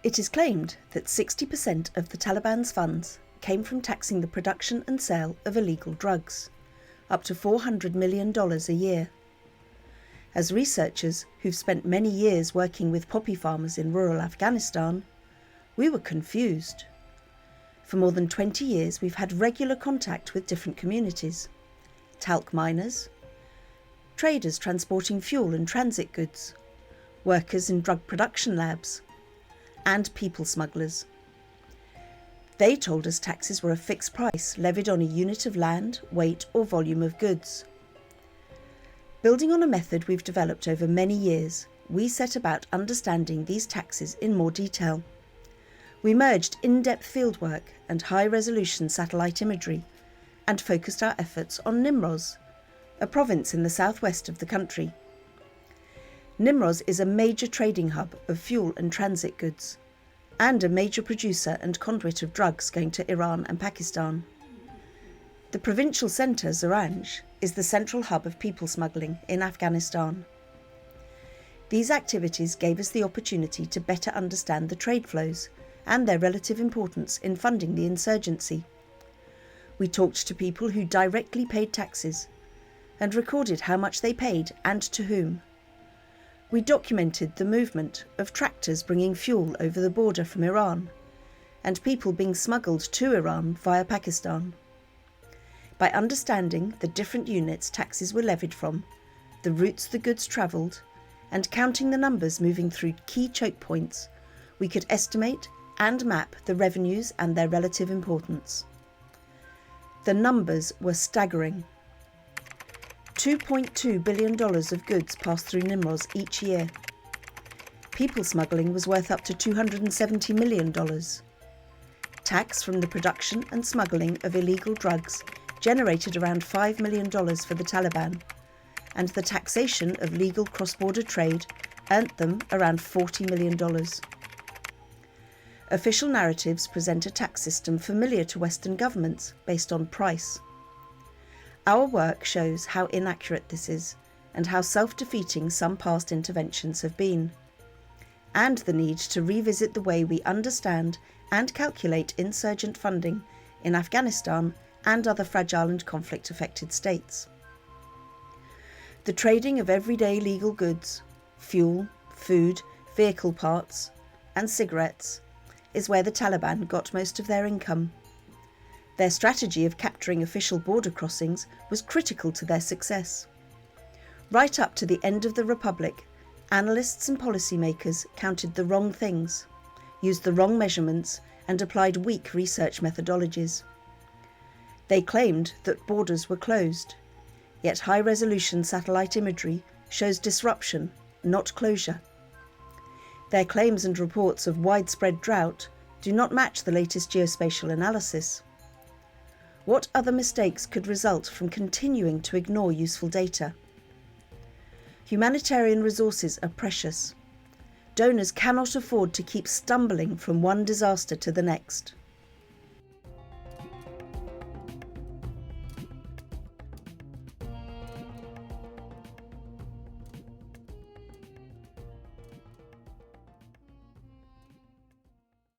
It is claimed that 60% of the Taliban's funds came from taxing the production and sale of illegal drugs, up to $400 million a year. As researchers who've spent many years working with poppy farmers in rural Afghanistan, we were confused. For more than 20 years, we've had regular contact with different communities: talc miners, traders transporting fuel and transit goods, workers in drug production labs, and people smugglers. They told us taxes were a fixed price levied on a unit of land, weight, or volume of goods. Building on a method we've developed over many years, we set about understanding these taxes in more detail. We merged in-depth fieldwork and high-resolution satellite imagery and focused our efforts on Nimroz, a province in the southwest of the country. Nimroz is a major trading hub of fuel and transit goods, and a major producer and conduit of drugs going to Iran and Pakistan. The provincial centre, Zaranj, is the central hub of people smuggling in Afghanistan. These activities gave us the opportunity to better understand the trade flows and their relative importance in funding the insurgency. We talked to people who directly paid taxes and recorded how much they paid and to whom. We documented the movement of tractors bringing fuel over the border from Iran and people being smuggled to Iran via Pakistan. By understanding the different units taxes were levied from, the routes the goods travelled, and counting the numbers moving through key choke points, we could estimate and map the revenues and their relative importance. The numbers were staggering. $2.2 billion of goods passed through Nimroz each year. People smuggling was worth up to $270 million. Tax from the production and smuggling of illegal drugs generated around $5 million for the Taliban, and the taxation of legal cross-border trade earned them around $40 million. Official narratives present a tax system familiar to Western governments based on price. Our work shows how inaccurate this is and how self-defeating some past interventions have been, and the need to revisit the way we understand and calculate insurgent funding in Afghanistan and other fragile and conflict-affected states. The trading of everyday legal goods, fuel, food, vehicle parts, and cigarettes is where the Taliban got most of their income. Their strategy of capturing official border crossings was critical to their success. Right up to the end of the Republic, analysts and policymakers counted the wrong things, used the wrong measurements, and applied weak research methodologies. They claimed that borders were closed, yet high-resolution satellite imagery shows disruption, not closure. Their claims and reports of widespread drought do not match the latest geospatial analysis. What other mistakes could result from continuing to ignore useful data? Humanitarian resources are precious. Donors cannot afford to keep stumbling from one disaster to the next.